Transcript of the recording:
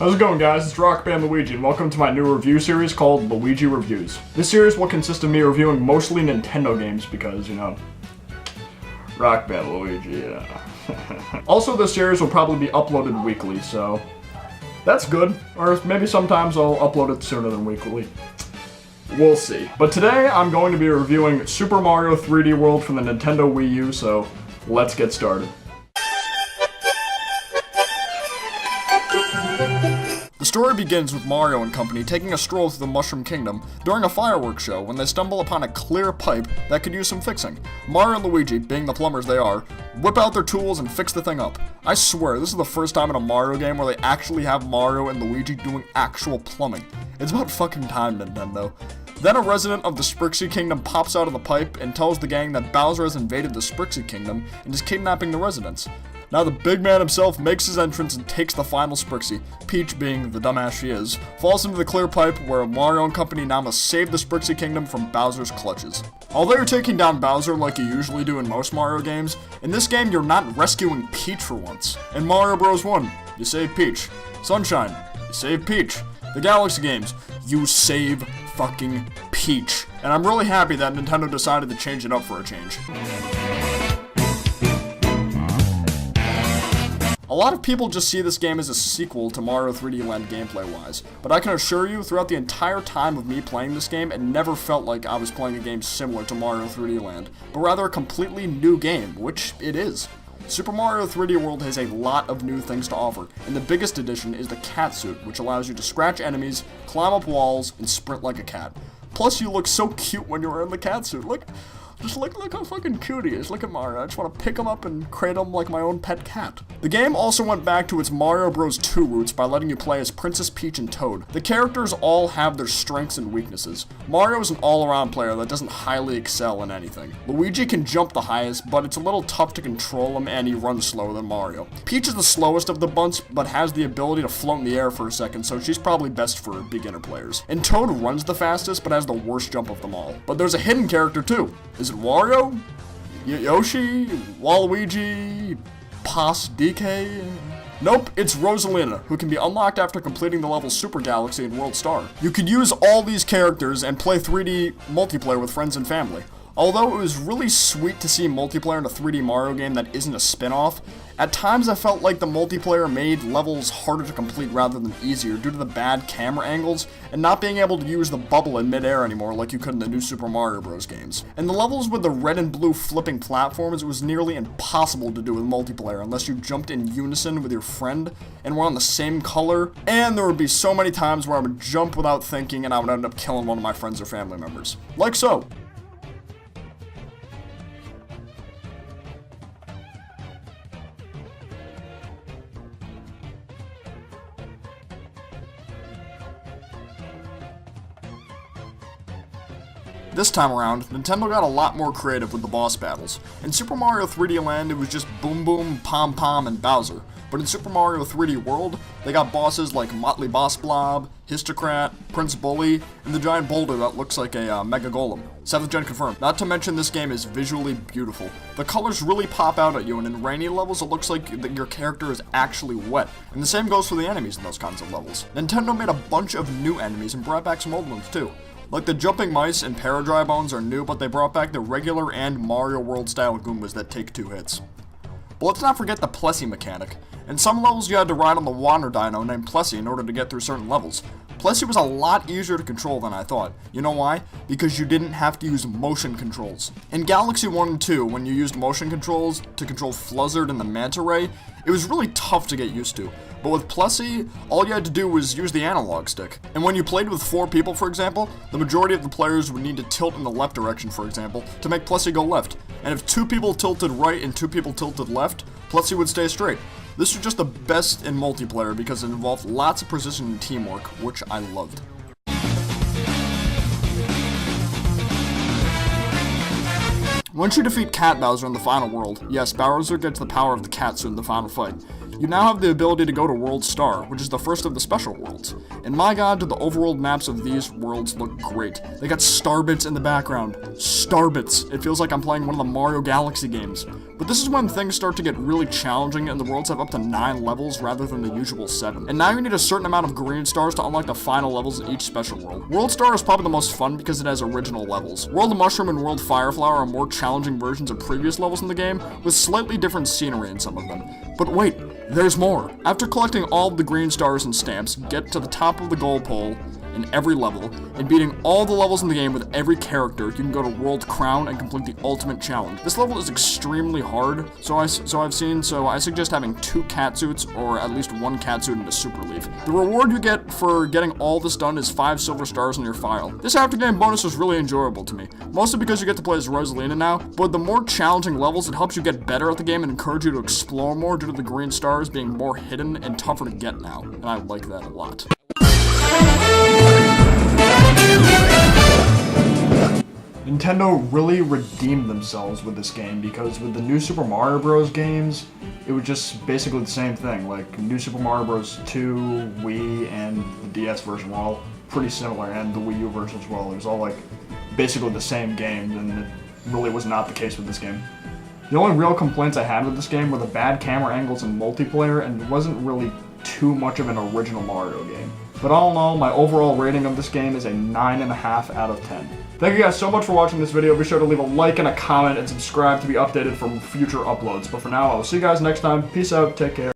How's it going, guys? It's RockbandLuigi, and welcome to my new review series called Luigi Reviews. This series will consist of me reviewing mostly Nintendo games because, you know, RockbandLuigi, yeah. Also, this series will probably be uploaded weekly, so that's good. Or maybe sometimes I'll upload it sooner than weekly. We'll see. But today, I'm going to be reviewing Super Mario 3D World from the Nintendo Wii U, so let's get started. The story begins with Mario and company taking a stroll through the Mushroom Kingdom during a fireworks show when they stumble upon a clear pipe that could use some fixing. Mario and Luigi, being the plumbers they are, whip out their tools and fix the thing up. I swear, this is the first time in a Mario game where they actually have Mario and Luigi doing actual plumbing. It's about fucking time, Nintendo. Then a resident of the Sprixie Kingdom pops out of the pipe and tells the gang that Bowser has invaded the Sprixie Kingdom and is kidnapping the residents. Now the big man himself makes his entrance and takes the final Sprixie. Peach, being the dumbass she is, falls into the clear pipe where Mario and company now must save the Sprixie Kingdom from Bowser's clutches. Although you're taking down Bowser like you usually do in most Mario games, in this game you're not rescuing Peach for once. In Mario Bros. 1, you save Peach. Sunshine, you save Peach. The Galaxy games, you save fucking Peach. And I'm really happy that Nintendo decided to change it up for a change. A lot of people just see this game as a sequel to Mario 3D Land gameplay-wise, but I can assure you, throughout the entire time of me playing this game, it never felt like I was playing a game similar to Mario 3D Land, but rather a completely new game, which it is. Super Mario 3D World has a lot of new things to offer, and the biggest addition is the cat suit, which allows you to scratch enemies, climb up walls, and sprint like a cat. Plus, you look so cute when you're in the cat suit. Just look how fucking cute he is. Look at Mario. I just want to pick him up and cradle him like my own pet cat. The game also went back to its Mario Bros. 2 roots by letting you play as Princess Peach and Toad. The characters all have their strengths and weaknesses. Mario is an all-around player that doesn't highly excel in anything. Luigi can jump the highest, but it's a little tough to control him and he runs slower than Mario. Peach is the slowest of the bunch, but has the ability to float in the air for a second, so she's probably best for beginner players. And Toad runs the fastest, but has the worst jump of them all. But there's a hidden character too. Is it Wario? Yoshi? Waluigi? Pos DK? Nope, it's Rosalina, who can be unlocked after completing the level Super Galaxy and World Star. You could use all these characters and play 3D multiplayer with friends and family. Although it was really sweet to see multiplayer in a 3D Mario game that isn't a spin-off, at times I felt like the multiplayer made levels harder to complete rather than easier due to the bad camera angles and not being able to use the bubble in midair anymore like you could in the new Super Mario Bros. Games. And the levels with the red and blue flipping platforms, it was nearly impossible to do with multiplayer unless you jumped in unison with your friend and were on the same color, and there would be so many times where I would jump without thinking and I would end up killing one of my friends or family members. Like so. This time around, Nintendo got a lot more creative with the boss battles. In Super Mario 3D Land, it was just Boom Boom, Pom Pom, and Bowser. But in Super Mario 3D World, they got bosses like Motley Boss Blob, Histocrat, Prince Bully, and the giant boulder that looks like a Mega Golem. 7th Gen confirmed. Not to mention this game is visually beautiful. The colors really pop out at you, and in rainy levels it looks like that your character is actually wet. And the same goes for the enemies in those kinds of levels. Nintendo made a bunch of new enemies and brought back some old ones too. Like the jumping mice and Paradry Bones are new, but they brought back the regular and Mario World style Goombas that take 2 hits. But let's not forget the Plessy mechanic. In some levels you had to ride on the Water Dino named Plessy in order to get through certain levels. Plessy was a lot easier to control than I thought. You know why? Because you didn't have to use motion controls. In Galaxy 1 and 2, when you used motion controls to control Fluzzard and the Manta Ray, it was really tough to get used to. But with Plessy, all you had to do was use the analog stick. And when you played with 4 people, for example, the majority of the players would need to tilt in the left direction, for example, to make Plessy go left. And if 2 people tilted right and 2 people tilted left, Plessy would stay straight. This was just the best in multiplayer because it involved lots of precision and teamwork, which I loved. Once you defeat Cat Bowser in the final world, yes, Bowser gets the power of the cat suit in the final fight, You now have the ability to go to World Star, which is the first of the special worlds. And my god, do the overworld maps of these worlds look great. They got starbits in the background. Starbits. It feels like I'm playing one of the Mario Galaxy games. But this is when things start to get really challenging and the worlds have up to 9 levels rather than the usual 7. And now you need a certain amount of green stars to unlock the final levels in each special world. World Star is probably the most fun because it has original levels. World Mushroom and World Fireflower are more challenging versions of previous levels in the game, with slightly different scenery in some of them. But wait, there's more. After collecting all of the green stars and stamps, get to the top of the goal pole in every level, and beating all the levels in the game with every character, you can go to World Crown and complete the ultimate challenge. This level is extremely hard, so I suggest having 2 catsuits, or at least 1 catsuit and a super leaf. The reward you get for getting all this done is 5 silver stars in your file. This after-game bonus was really enjoyable to me, mostly because you get to play as Rosalina now, but with the more challenging levels, it helps you get better at the game and encourage you to explore more due to the green stars being more hidden and tougher to get now, and I like that a lot. Nintendo really redeemed themselves with this game because with the new Super Mario Bros. Games, it was just basically the same thing. Like, New Super Mario Bros. 2, Wii, and the DS version were all pretty similar, and the Wii U version as well. It was all, like, basically the same game, and it really was not the case with this game. The only real complaints I had with this game were the bad camera angles and multiplayer, and it wasn't really too much of an original Mario game. But all in all, my overall rating of this game is a 9.5 out of 10. Thank you guys so much for watching this video. Be sure to leave a like and a comment and subscribe to be updated for future uploads. But for now, I will see you guys next time. Peace out, take care.